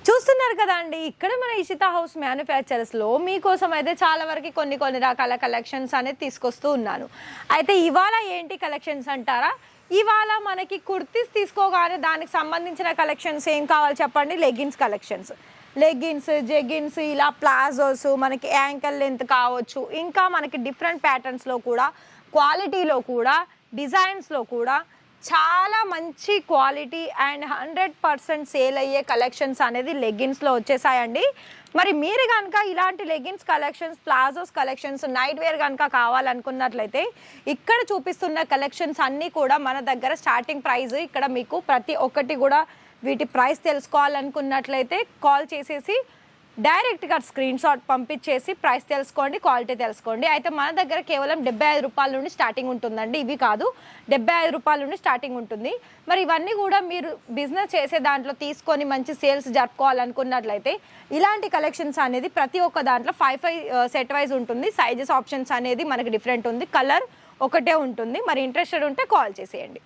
చూస్తున్నారు కదా అండి, ఇక్కడ మన ఇషితా హౌస్ మ్యానుఫ్యాక్చరర్స్లో మీకోసం అయితే చాలా వరకు కొన్ని రకాల కలెక్షన్స్ అనేది తీసుకొస్తూ ఉన్నాను. అయితే ఇవాళ ఏంటి కలెక్షన్స్ అంటారా? ఇవాళ మనకి కుర్తీస్ తీసుకోగానే దానికి సంబంధించిన కలెక్షన్స్ ఏం కావాలి చెప్పండి. లెగ్గిన్స్, జెగిన్స్, ఇలా ప్లాజోస్, మనకి యాంకల్ లెంత్ కావచ్చు, ఇంకా మనకి డిఫరెంట్ ప్యాటర్న్స్లో కూడా, క్వాలిటీలో కూడా, డిజైన్స్లో కూడా చాలా మంచి క్వాలిటీ అండ్ 100% సేల్ అయ్యే కలెక్షన్స్ అనేది లెగ్గిన్స్లో వచ్చేసాయండి. మరి మీరు కనుక ఇలాంటి leggings collections, palazzos collections, night wear కనుక కావాలనుకున్నట్లయితే ఇక్కడ చూపిస్తున్న కలెక్షన్స్ అన్నీ కూడా మన దగ్గర స్టార్టింగ్ ప్రైస్. ఇక్కడ మీకు ప్రతి ఒక్కటి కూడా వీటి ప్రైస్ తెలుసుకోవాలనుకున్నట్లయితే కాల్ చేసేసి డైరెక్ట్గా స్క్రీన్ షాట్ పంపించేసి ప్రైస్ తెలుసుకోండి, క్వాలిటీ తెలుసుకోండి. అయితే మన దగ్గర కేవలం 75 రూపాయల నుండి స్టార్టింగ్ ఉంటుందండి. ఇవి కాదు, 75 రూపాయల నుండి స్టార్టింగ్ ఉంటుంది. మరి ఇవన్నీ కూడా మీరు బిజినెస్ చేసే దాంట్లో తీసుకొని మంచి సేల్స్ జరుపుకోవాలనుకున్నట్లయితే ఇలాంటి కలెక్షన్స్ అనేది ప్రతి ఒక్క దాంట్లో 5 సెట్ వైజ్ ఉంటుంది. సైజెస్ ఆప్షన్స్ అనేది మనకి డిఫరెంట్ ఉంది, కలర్ ఒకటే ఉంటుంది. మరి ఇంట్రెస్టెడ్ ఉంటే కాల్ చేసేయండి.